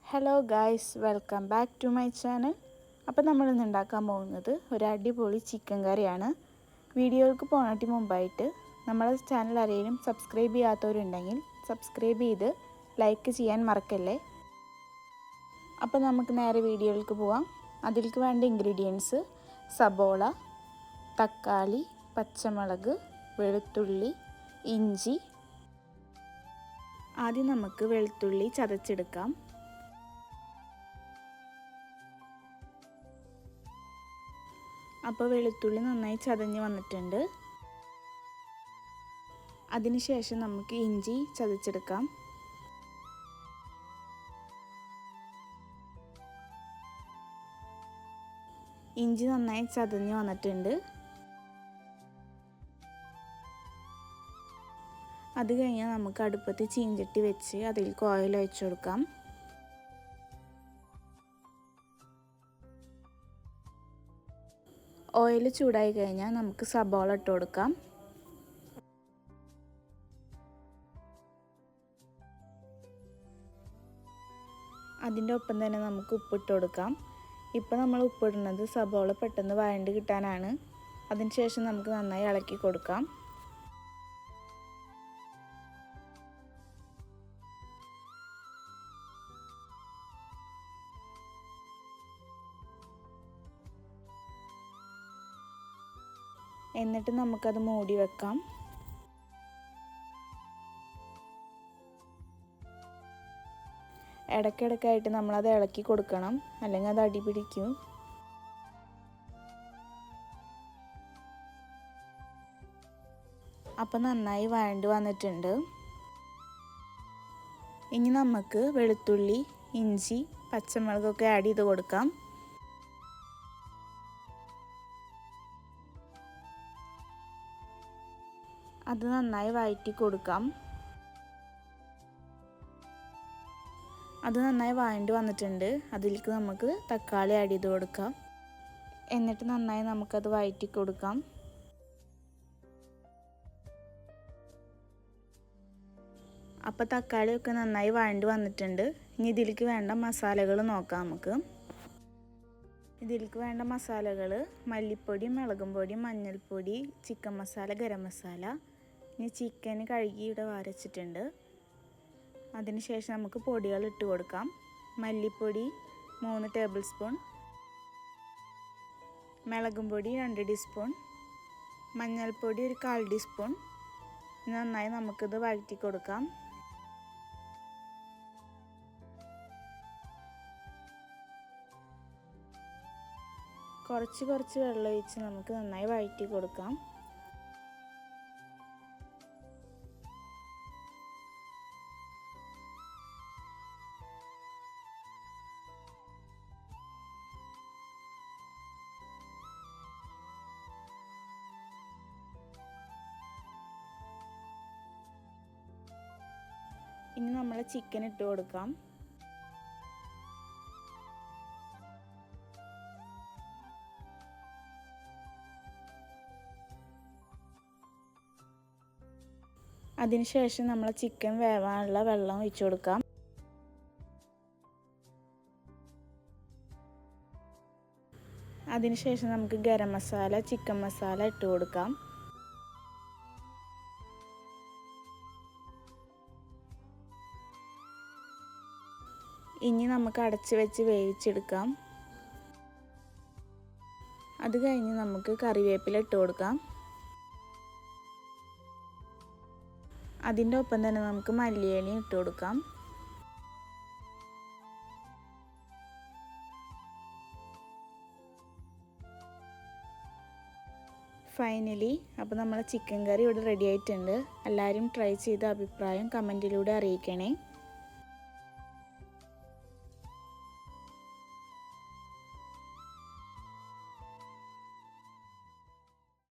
Hello guys, welcome back to my channel. അപ്പോൾ നമ്മളിന്ന് ഉണ്ടാക്കാൻ പോകുന്നത് ഒരു അടിപൊളി ചിക്കൻ കറിയാണ്. വീഡിയോയ്ക്ക് പോകാനായിട്ട് മുമ്പായിട്ട് നമ്മളെ ചാനൽ ആരെങ്കിലും സബ്സ്ക്രൈബ് ചെയ്യാത്തവരുണ്ടെങ്കിൽ സബ്സ്ക്രൈബ് ചെയ്ത് ലൈക്ക് ചെയ്യാൻ മറക്കല്ലേ. അപ്പോൾ നമുക്ക് നേരെ വീഡിയോയിലേക്ക് പോകാം. അതിലേക്ക് വേണ്ട ഇൻഗ്രീഡിയൻസ്: സബോള, തക്കാളി, പച്ചമുളക്, വെളുത്തുള്ളി, ഇഞ്ചി. ആദ്യം നമുക്ക് വെളുത്തുള്ളി ചതച്ചെടുക്കാം. അപ്പോൾ വെളുത്തുള്ളി നന്നായി ചതഞ്ഞ് വന്നിട്ടുണ്ട്. അതിനുശേഷം നമുക്ക് ഇഞ്ചി ചതച്ചെടുക്കാം. ഇഞ്ചി നന്നായി ചതഞ്ഞ് വന്നിട്ടുണ്ട്. അത് കഴിഞ്ഞാൽ നമുക്ക് അടുപ്പത്ത് ചീഞ്ചട്ടി വെച്ച് അതിലേക്ക് ഓയിൽ ഒഴിച്ചു കൊടുക്കാം. ഓയിൽ ചൂടായി കഴിഞ്ഞാൽ നമുക്ക് സബോള ഇട്ട് കൊടുക്കാം. അതിൻ്റെ ഒപ്പം തന്നെ നമുക്ക് ഉപ്പിട്ട് കൊടുക്കാം. ഇപ്പോൾ നമ്മൾ ഉപ്പിടുന്നത് സബോള പെട്ടെന്ന് വഴണ്ട് കിട്ടാനാണ്. അതിനുശേഷം നമുക്ക് നന്നായി ഇളക്കി കൊടുക്കാം. എന്നിട്ട് നമുക്കത് മൂടി വെക്കാം. ഇടയ്ക്കിടയ്ക്കായിട്ട് നമ്മളത് ഇളക്കി കൊടുക്കണം, അല്ലെങ്കിൽ അത് അടി പിടിക്കും. അപ്പം നന്നായി വഴണ്ട് വന്നിട്ടുണ്ട്. ഇനി നമുക്ക് വെളുത്തുള്ളി, ഇഞ്ചി, പച്ചമുളകൊക്കെ ആഡ് ചെയ്ത് കൊടുക്കാം. അത് നന്നായി വഴറ്റി കൊടുക്കാം. അത് നന്നായി വഴണ്ടി വന്നിട്ടുണ്ട്. അതിലേക്ക് നമുക്ക് തക്കാളി ആഡ് ചെയ്ത് കൊടുക്കാം. എന്നിട്ട് നന്നായി നമുക്കത് വഴറ്റി കൊടുക്കാം. അപ്പോൾ തക്കാളിയൊക്കെ നന്നായി വഴണ്ടി വന്നിട്ടുണ്ട്. ഇനി ഇതിലേക്ക് വേണ്ട മസാലകൾ നോക്കാം നമുക്ക്. ഇതിലേക്ക് വേണ്ട മസാലകൾ: മല്ലിപ്പൊടി, മുളകും പൊടി, മഞ്ഞൾപ്പൊടി, ചിക്കൻ മസാല, ഗരം മസാല. ഇനി ചിക്കൻ കഴുകി ഇവിടെ വരച്ചിട്ടുണ്ട്. അതിനുശേഷം നമുക്ക് പൊടികൾ ഇട്ട് കൊടുക്കാം. മല്ലിപ്പൊടി 3 ടേബിൾ സ്പൂൺ, മുളകും പൊടി 2 ടീസ്പൂൺ, മഞ്ഞൾപ്പൊടി 1/4 ടീസ്പൂൺ. നന്നായി നമുക്കിത് വഴറ്റി കൊടുക്കാം. കുറച്ച് വെള്ളം ഒഴിച്ച് നമുക്ക് നന്നായി വഴറ്റി കൊടുക്കാം. ഇനി നമ്മൾ ചിക്കൻ ഇട്ട് കൊടുക്കാം. അതിനുശേഷം നമ്മൾ ചിക്കൻ വേവാനുള്ള വെള്ളം ഒഴിച്ചു കൊടുക്കാം. അതിനുശേഷം നമുക്ക് ഗരം മസാല, ചിക്കൻ മസാല ഇട്ട് കൊടുക്കാം. ഇനി നമുക്ക് അടച്ച് വെച്ച് വേവിച്ചെടുക്കാം. അത് കഴിഞ്ഞ് നമുക്ക് കറിവേപ്പില ഇട്ട് കൊടുക്കാം. അതിൻ്റെ ഒപ്പം തന്നെ നമുക്ക് മല്ലിയിലയും ഇട്ട് കൊടുക്കാം. ഫൈനലി അപ്പോൾ നമ്മുടെ ചിക്കൻ കറി ഇവിടെ റെഡി ആയിട്ടുണ്ട്. എല്ലാവരും ട്രൈ ചെയ്ത അഭിപ്രായം കമൻറ്റിലൂടെ അറിയിക്കണേ.